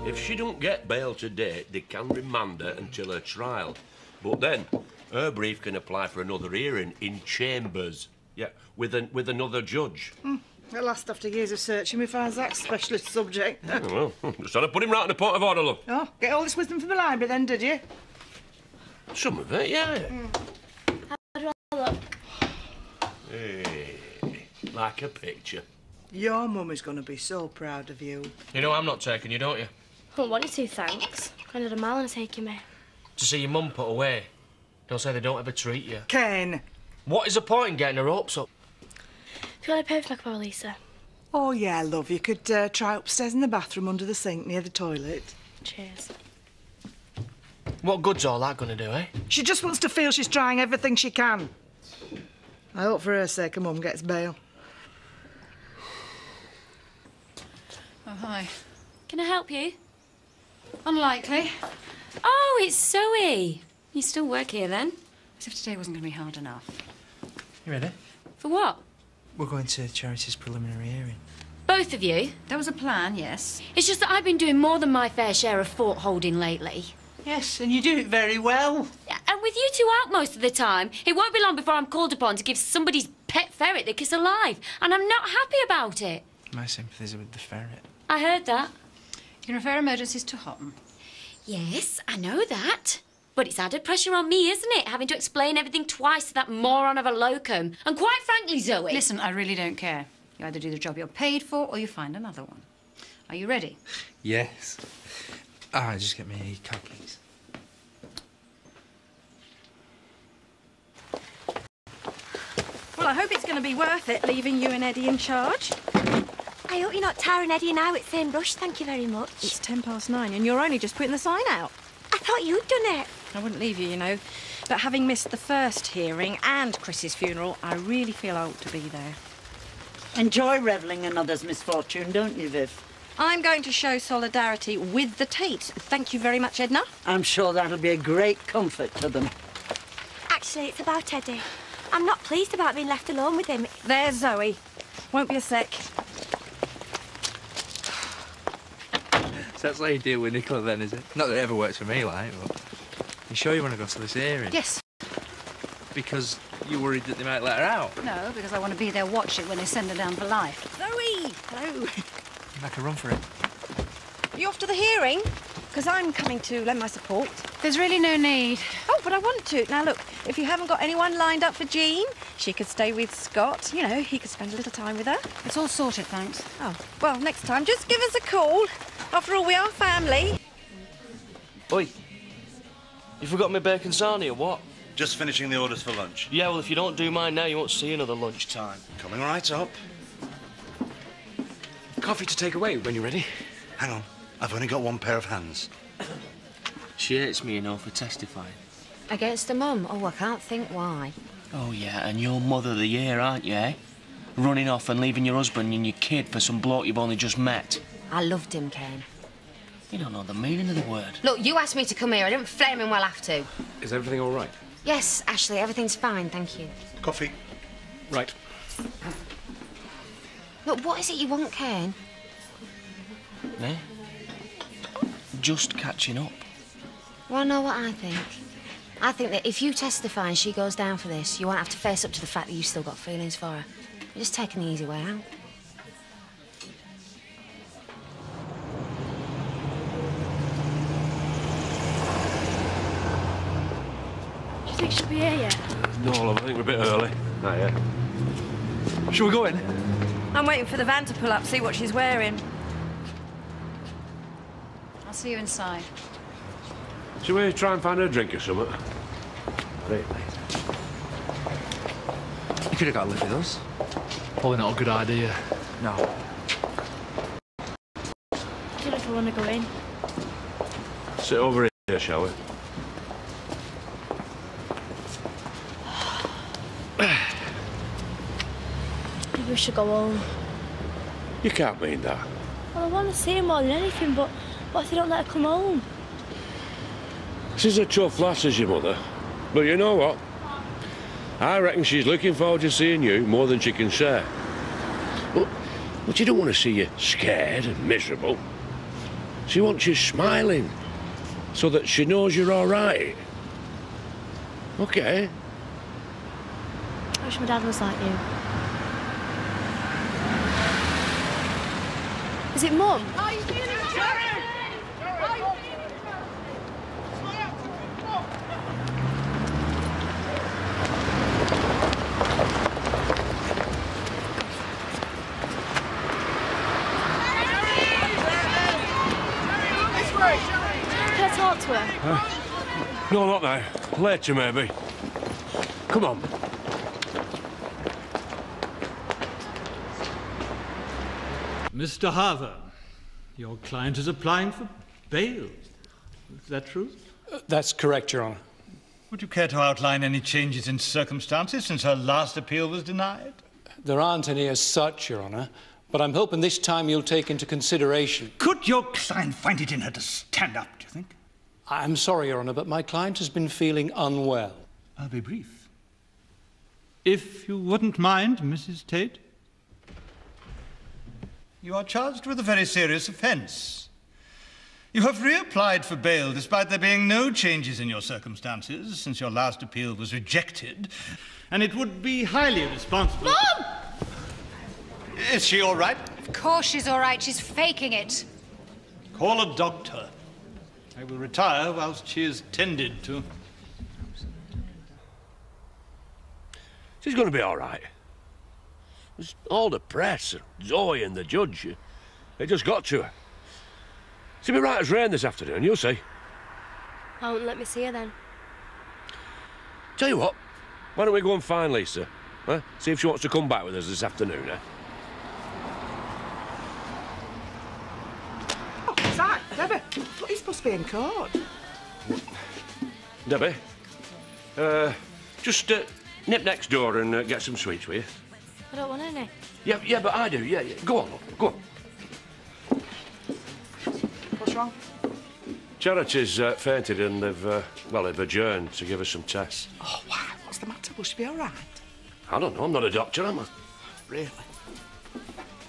If she don't get bail today, they can remand her until her trial. But then, her brief can apply for another hearing in chambers. Yeah, with another judge. At last, after years of searching, we find Zach's specialist subject. Well, just trying to put him right in a point of order, love. Oh, get all this wisdom from the library then, did you? Some of it, yeah. How do I look? Hey, like a picture. Your mum is going to be so proud of you. You know I'm not taking you, don't you? I don't want you to, thanks. Kind of a mile and taking me. To see your mum put away. Don't say they don't ever treat you. Kane. What is the point in getting her hopes up? Do you want to pay for my car, Lisa? Oh, yeah, love. You could try upstairs in the bathroom under the sink near the toilet. Cheers. What good's all that going to do, eh? She just wants to feel she's trying everything she can. I hope for her sake her mum gets bail. Oh, hi. Can I help you? Unlikely. Oh, it's Zoe. You still work here, then? As if today wasn't going to be hard enough. You ready? For what? We're going to Charity's preliminary hearing. Both of you? That was a plan, yes. It's just that I've been doing more than my fair share of fort holding lately. Yes, and you do it very well. Yeah, and with you two out most of the time, it won't be long before I'm called upon to give somebody's pet ferret the kiss of life, and I'm not happy about it. My sympathies are with the ferret. I heard that. You can refer emergencies to Houghton. Yes, I know that. But it's added pressure on me, isn't it? Having to explain everything twice to that moron of a locum. And quite frankly, Zoe... Listen, I really don't care. You either do the job you're paid for or you find another one. Are you ready? Yes. Just get me cupcakes. Well, I hope it's going to be worth it, leaving you and Eddie in charge. I hope you're not tiring Eddie and I with the same brush, thank you very much. It's 9:10 and you're only just putting the sign out. I thought you'd done it. I wouldn't leave you, you know. But having missed the first hearing and Chris's funeral, I really feel I ought to be there. Enjoy revelling in others' misfortune, don't you, Viv? I'm going to show solidarity with the Tates. Thank you very much, Edna. I'm sure that'll be a great comfort to them. Actually, it's about Eddie. I'm not pleased about being left alone with him. There's Zoe. Won't be a sec. So that's how you deal with Nicola then, is it? Not that it ever works for me, like, but... You sure you want to go to this hearing? Yes. Because you're worried that they might let her out? No, because I want to be there, watch it when they send her down for life. Zoe! Hello. Make a run for it. Are you off to the hearing? Because I'm coming to lend my support. There's really no need. Oh, but I want to. Now, look, if you haven't got anyone lined up for Jean, she could stay with Scott. You know, he could spend a little time with her. It's all sorted, thanks. Oh, well, next time, just give us a call. After all, we are family. Oi. You forgot my bacon sarnie or what? Just finishing the orders for lunch. Yeah, well, if you don't do mine now, you won't see another lunchtime. Coming right up. Coffee to take away when you're ready. Hang on. I've only got one pair of hands. She hates me, you know, for testifying. Against her mum? Oh, I can't think why. Oh, yeah, and you're mother of the year, aren't you, eh? Running off and leaving your husband and your kid for some bloke you've only just met. I loved him, Kane. You don't know the meaning of the word. Look, you asked me to come here. I didn't flame him well after. Is everything all right? Yes, Ashley, everything's fine, thank you. Coffee. Right. Look, what is it you want, Kane? Eh? Just catching up. Well, I know what I think. I think that if you testify and she goes down for this, you won't have to face up to the fact that you've still got feelings for her. You're just taking the easy way out. Do you think she'll be here yet? No, love, I think we're a bit early. Not yet. Shall we go in? I'm waiting for the van to pull up, see what she's wearing. I'll see you inside. Shall we try and find her a drink or something? Right. You could have got a lift with us. Probably not a good idea. No. I don't know if I want to go in. Sit over here, shall we? Maybe we should go home. You can't mean that. Well, I want to see her more than anything, but what if they don't let her come home? She's a tough lass, is your mother. But you know what? I reckon she's looking forward to seeing you more than she can say. But you don't want to see you scared and miserable. She wants you smiling, so that she knows you're all right. OK. I wish my dad was like you. Is it Mum? Can I talk to her? No, not now. Later, maybe. Come on. Mr. Harver, your client is applying for bail. Is that true? That's correct, Your Honour. Would you care to outline any changes in circumstances since her last appeal was denied? There aren't any as such, Your Honour, but I'm hoping this time you'll take into consideration... Could your client find it in her to stand up, do you think? I'm sorry, Your Honour, but my client has been feeling unwell. I'll be brief. If you wouldn't mind, Mrs. Tate. You are charged with a very serious offence. You have reapplied for bail despite there being no changes in your circumstances since your last appeal was rejected, and it would be highly irresponsible... Mum! Is she all right? Of course she's all right. She's faking it. Call a doctor. I will retire whilst she is tended to. She's going to be all right. There's all the press, and Zoe and the judge. They just got to her. She'll be right as rain this afternoon, you'll see. I won't let me see her then. Tell you what, why don't we go and find Lisa? Huh? See if she wants to come back with us this afternoon, eh? Oh, Zach, Debbie, look, he's supposed to be in court. Debbie, just nip next door and get some sweets, will you? I don't want any. Yeah, but I do, yeah. Go on, love, go on. What's wrong? Charity's fainted and they've adjourned to give us some tests. Oh, why? What's the matter? Will she be all right? I don't know, I'm not a doctor, am I? Really?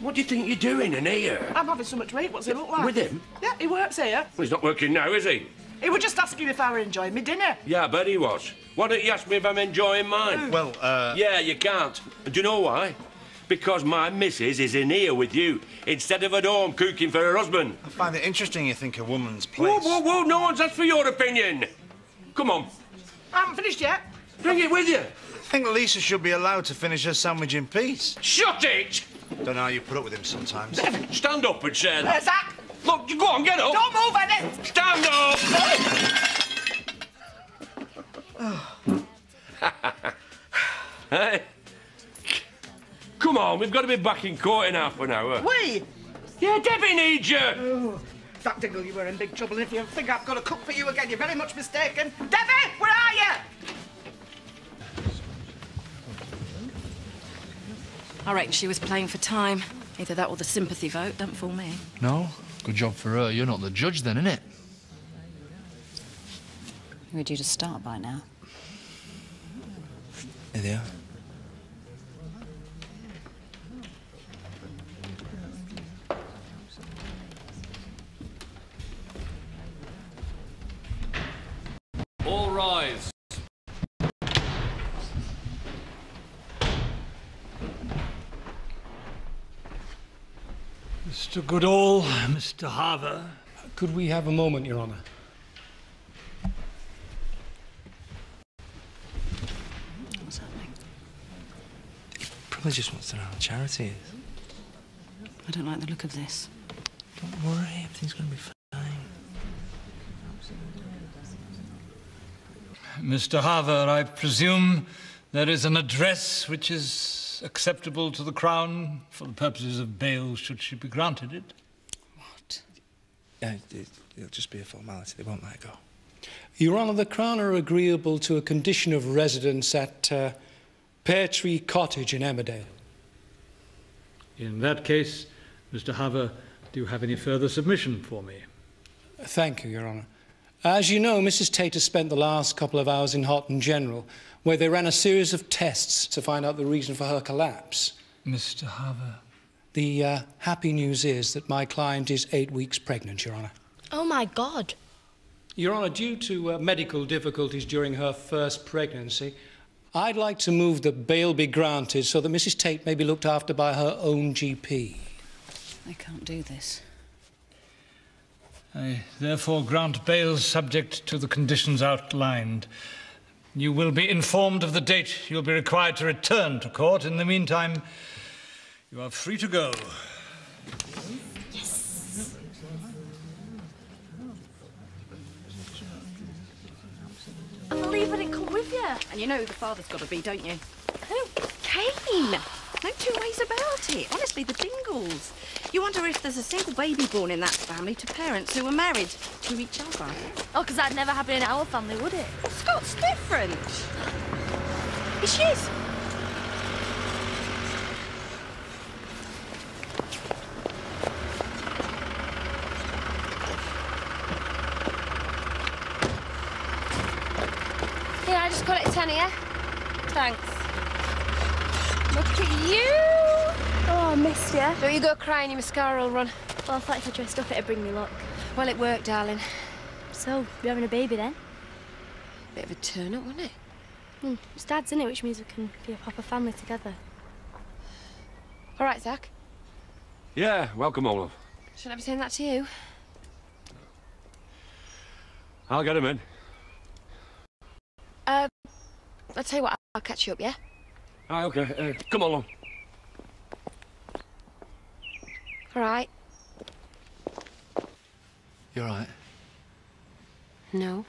What do you think you're doing in here? I'm having so much weight. What's he look like? With him? Yeah, he works here. Well, he's not working now, is he? He would just ask you if I were enjoying my dinner. Yeah, I bet he was. Why don't you ask me if I'm enjoying mine? Well, Yeah, you can't. And do you know why? Because my missus is in here with you, instead of at home cooking for her husband. I find it interesting you think a woman's place... Whoa, no one's asked for your opinion. Come on. I haven't finished yet. Bring it with you. I think Lisa should be allowed to finish her sandwich in peace. Shut it! Don't know how you put up with him sometimes. Stand up and say that. Zach! Look, go on, get up. Don't move, Eddie! Stand up! Hey? Come on, we've got to be back in court in half an hour. We? Yeah, Debbie needs you. Oh, Zach Dingle, you were in big trouble. If you think I've got to cook for you again, you're very much mistaken. Debbie, where are you? I reckon she was playing for time. Either that or the sympathy vote. Don't fool me. No? Good job for her. You're not the judge then, innit? We're due to start by now. Here they are. All rise. Mr. Goodall, Mr. Harver. Could we have a moment, Your Honour? What's happening? Probably just wants to know how Charity is. I don't like the look of this. Don't worry, everything's going to be fine. Mr. Harver, I presume there is an address which is acceptable to the Crown for the purposes of bail, should she be granted it? What? Yeah, it'll just be a formality. They won't let it go. Your Honour, the Crown are agreeable to a condition of residence at Pear Tree Cottage in Emmerdale. In that case, Mr. Harver, do you have any further submission for me? Thank you, Your Honour. As you know, Mrs. Tate has spent the last couple of hours in Houghton General, where they ran a series of tests to find out the reason for her collapse. Mr. Harver, The happy news is that my client is 8 weeks pregnant, Your Honour. Oh, my God. Your Honour, due to medical difficulties during her first pregnancy, I'd like to move that bail be granted so that Mrs. Tate may be looked after by her own GP. I can't do this. I therefore grant bail subject to the conditions outlined. You will be informed of the date you'll be required to return to court. In the meantime, you are free to go. I believe I didn't come with you. And you know who the father's got to be, don't you? Who? Kane. No two ways about it. Honestly, the Dingles. You wonder if there's a single baby born in that family to parents who were married to each other. Oh, because that'd never happen in our family, would it? Well, Scott's different. Here she is. Yeah, I just got it a tenner, yeah? Thanks. Look at you! Oh, I missed you. Don't you go crying, your mascara will run. Well, I thought if I dressed up, it'd bring me luck. Well, it worked, darling. So, you're having a baby then? Bit of a turn-up, wasn't it? It's Dad's, isn't it? Which means we can be a proper family together. All right, Zach. Yeah, welcome, Olaf. Shouldn't I be saying that to you? I'll get him in. I'll tell you what, I'll catch you up, yeah? Aye, OK. Come along. All right. You all right? No.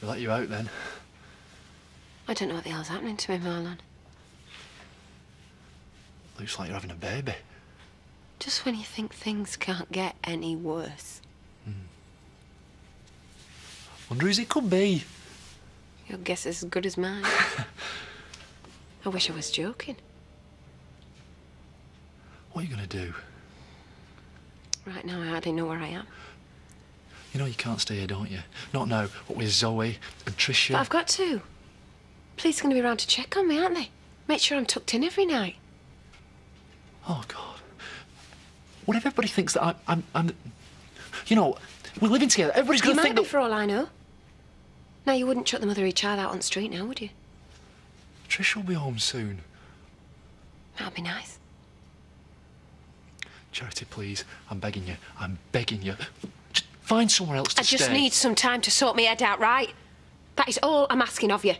We'll let you out then. I don't know what the hell's happening to me, Marlon. Looks like you're having a baby. Just when you think things can't get any worse. Wonder whose it could be. Your guess is as good as mine. I wish I was joking. What are you going to do? Right now, I hardly know where I am. You know you can't stay here, don't you? Not now, but with Zoe and Tricia. But I've got to. Police are going to be around to check on me, aren't they? Make sure I'm tucked in every night. Oh, God. What if everybody thinks that I'm... You know, we're living together. Everybody's going to think You might be, that... for all I know. Now, you wouldn't chuck the mother of your child out on the street now, would you? Trish will be home soon. That'd be nice. Charity, please. I'm begging you. I'm begging you. Just find somewhere else to stay. I just need some time to sort my head out, right? That is all I'm asking of you.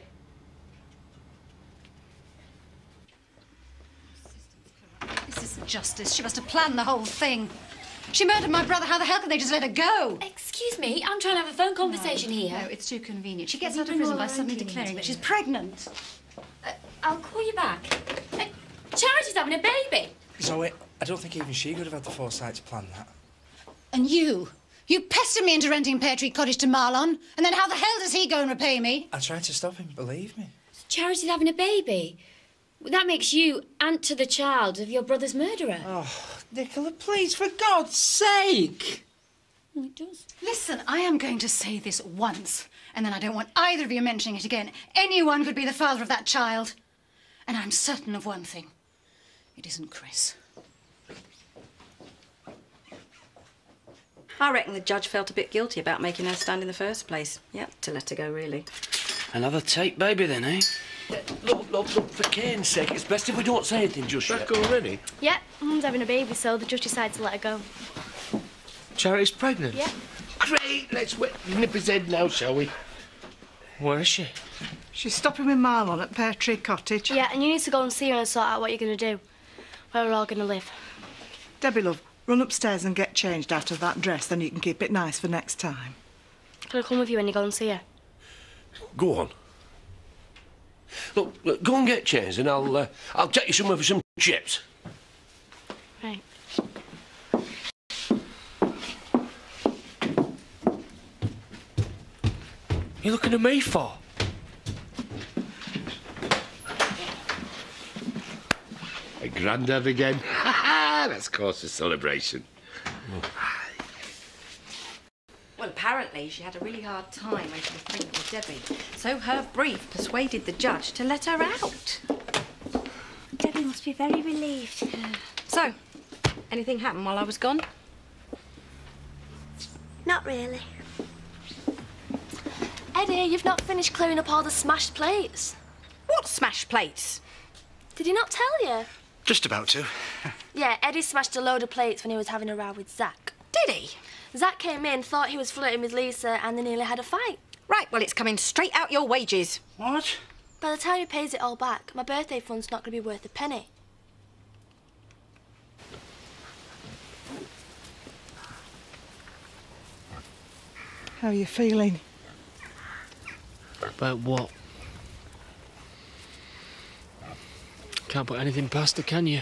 This isn't justice. She must have planned the whole thing. She murdered my brother. How the hell can they just let her go? Excuse me, I'm trying to have a phone conversation here. No, it's too convenient. She gets out of prison by suddenly declaring that she's pregnant. I'll call you back. Charity's having a baby. Zoe, I don't think even she could have had the foresight to plan that. And you pestered me into renting Pear Tree Cottage to Marlon, and then how the hell does he go and repay me? I tried to stop him, believe me. Charity's having a baby. That makes you aunt to the child of your brother's murderer. Oh, Nicola, please, for God's sake. It does. Listen, I am going to say this once, and then I don't want either of you mentioning it again. Anyone could be the father of that child. And I'm certain of one thing. It isn't Chris. I reckon the judge felt a bit guilty about making her stand in the first place. Yep, to let her go, really. Another Tate baby then, eh? Look, for Kane's sake, it's best if we don't say anything just yet. Back already? Yeah, Mum's having a baby, so the judge decided to let her go. Charity's pregnant? Yeah. Great, let's nip his head now, shall we? Where is she? She's stopping with Marlon at Pear Tree Cottage. Yeah, and you need to go and see her and sort out what you're going to do. Where we're all going to live. Debbie, love, run upstairs and get changed out of that dress, then you can keep it nice for next time. Can I come with you when you go and see her? Go on. Look, go and get changed and I'll take you somewhere for some chips. Right. You looking at me for? A granddad again? That's cause for celebration. Well, apparently she had a really hard time when she was pregnant with Debbie. So her brief persuaded the judge to let her out. Debbie must must be very relieved. So, anything happened while I was gone? Not really. Eddie, you've not finished clearing up all the smashed plates. What smashed plates? Did he not tell you? Just about to. Yeah, Eddie smashed a load of plates when he was having a row with Zach. Did he? Zach came in, thought he was flirting with Lisa, and they nearly had a fight. Right, well, it's coming straight out your wages. What? By the time he pays it all back, my birthday fund's not going to be worth a penny. How are you feeling? About what? Can't put anything past her, can you?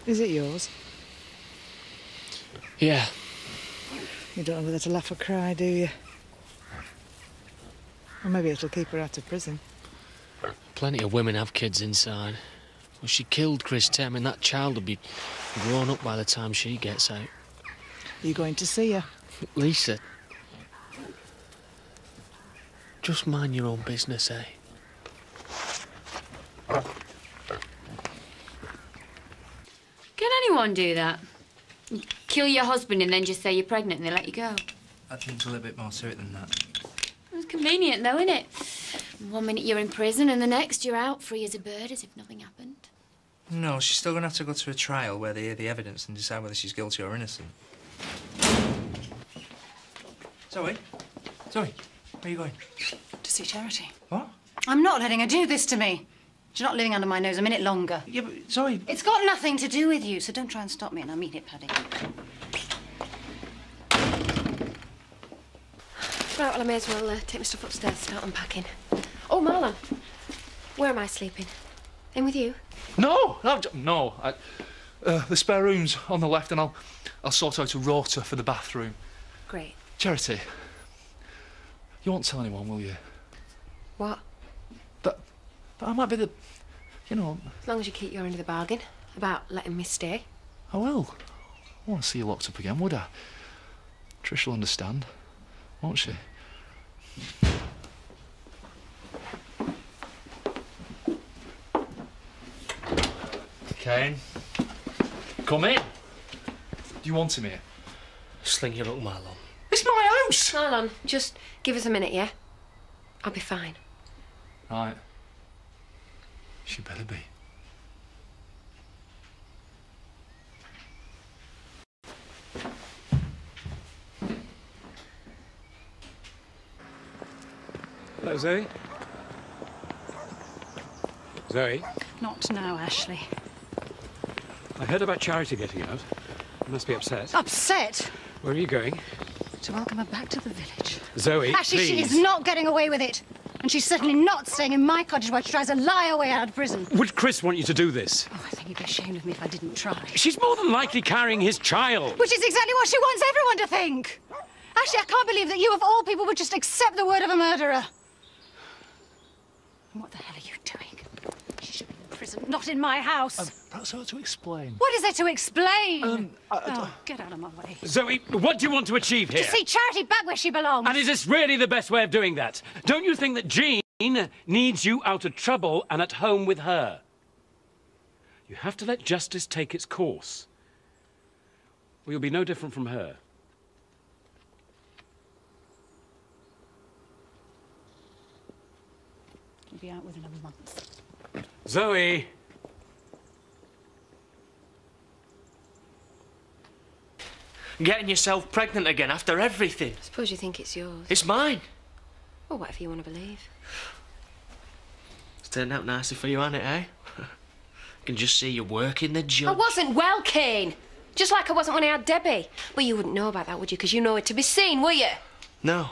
Is it yours? Yeah. You don't know whether to laugh or cry, do you? Or maybe it'll keep her out of prison. Plenty of women have kids inside. Well, she killed Chris T. I mean, that child will be grown up by the time she gets out. Are you going to see her? Lisa, just mind your own business, eh? Can anyone do that? Kill your husband and then just say you're pregnant and they let you go? I think there's a little bit more to it than that. It's convenient, though, isn't it? One minute you're in prison and the next you're out, free as a bird, as if nothing happened. No, she's still going to have to go to a trial where they hear the evidence and decide whether she's guilty or innocent. Zoe? Zoe, where are you going? To see Charity. What? I'm not letting her do this to me. She's not living under my nose a minute longer. Yeah, but Zoe... It's got nothing to do with you, so don't try and stop me, and I mean it, Paddy. Right, well, I may as well take my stuff upstairs and start unpacking. Oh, Marlon, where am I sleeping? In with you? No, no. The spare room's on the left, and I'll sort out a rota for the bathroom. Great. Charity, you won't tell anyone, will you? What? But I might be the, you know... As long as you keep your end of the bargain about letting me stay. I will. I won't see you locked up again, would I? Trish will understand, won't she? Kane, come in. Do you want him here? Sling your up, Marlon. It's my house! Marlon, just give us a minute, yeah? I'll be fine. Right. She better be. Hello, Zoe. Zoe, Not now, Ashley. I heard about Charity getting out. You must be upset. Upset? Where are you going? To welcome her back to the village. Zoe, Ashley, she please. is not getting away with it. And she's certainly not staying in my cottage while she tries to lie her way out of prison. Would Chris want you to do this? Oh, I think you'd be ashamed of me if I didn't try. She's more than likely carrying his child. Which is exactly what she wants everyone to think. Ashley, I can't believe that you, of all people, would just accept the word of a murderer. And what the hell are you doing? She should be in prison, not in my house. Perhaps I ought to explain. What is there to explain? Oh, get out of my way. Zoe, what do you want to achieve here? To see Charity back where she belongs. And is this really the best way of doing that? Don't you think that Jean needs you out of trouble and at home with her? You have to let justice take its course. Or you'll be no different from her. You'll be out within a month. Zoe! Getting yourself pregnant again after everything. I suppose you think it's yours. It's mine. Well, whatever you want to believe. It's turned out nicely for you, hasn't it, eh? I can just see you working the judge. I wasn't well, Kane. Just like I wasn't when I had Debbie. But you wouldn't know about that, would you? Because you know it to be seen, will you? No.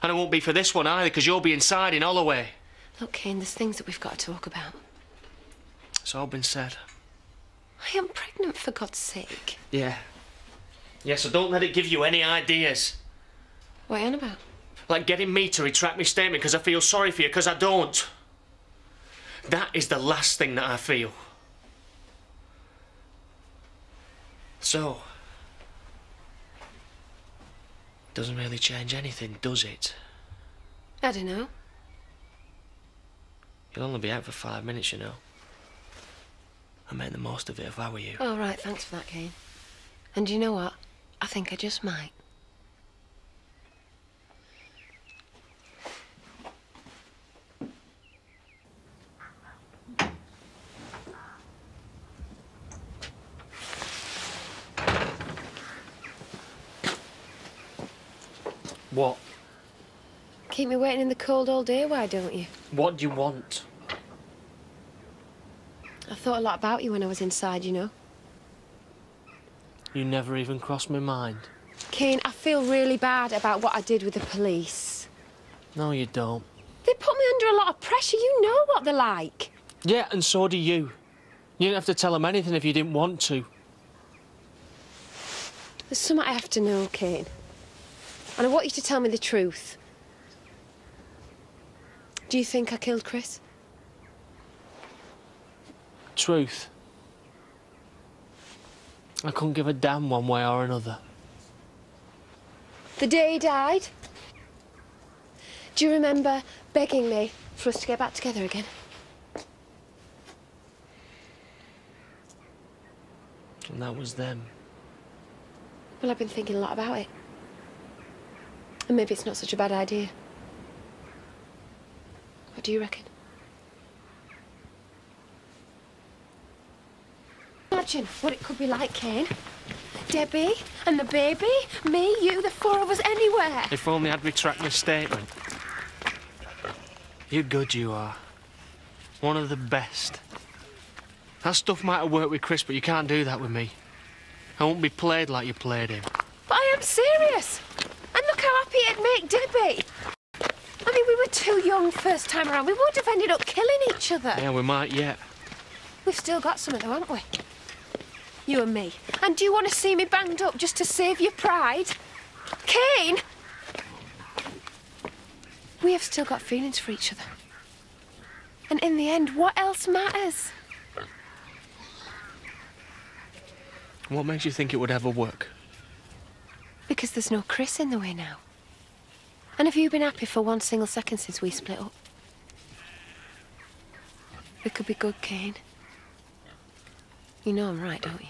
And it won't be for this one either, because you'll be inside in Holloway. Look, Kane, there's things that we've got to talk about. It's all been said. I am pregnant, for God's sake. Yeah. Yeah, so don't let it give you any ideas. What are you on about? Like getting me to retract my statement because I feel sorry for you, because I don't. That is the last thing that I feel. So, doesn't really change anything, does it? I don't know. You'll only be out for 5 minutes, you know. I made the most of it if I were you. All right, thanks for that, Kane. And you know what? I think I just might. What? Keep me waiting in the cold all day, why don't you? What do you want? I thought a lot about you when I was inside, you know. You never even crossed my mind. Kane, I feel really bad about what I did with the police. No, you don't. They put me under a lot of pressure. You know what they're like. Yeah, and so do you. You didn't have to tell them anything if you didn't want to. There's something I have to know, Kane. And I want you to tell me the truth. Do you think I killed Chris? Truth. I couldn't give a damn one way or another. The day he died? Do you remember begging me for us to get back together again? And that was them. Well, I've been thinking a lot about it. And maybe it's not such a bad idea. What do you reckon? Imagine what it could be like, Kane. Debbie and the baby, me, you, the four of us anywhere. If only I'd retract my statement. You're good, you are. One of the best. That stuff might have worked with Chris, but you can't do that with me. I won't be played like you played him. But I am serious. And look how happy it'd make Debbie. I mean, we were too young first time around. We would have ended up killing each other. Yeah, we might yet. We've still got something, though, haven't we? You and me. And do you want to see me banged up just to save your pride? Kane! We have still got feelings for each other. And in the end, what else matters? What makes you think it would ever work? Because there's no Chris in the way now. And have you been happy for one single second since we split up? We could be good, Kane. You know I'm right, don't you?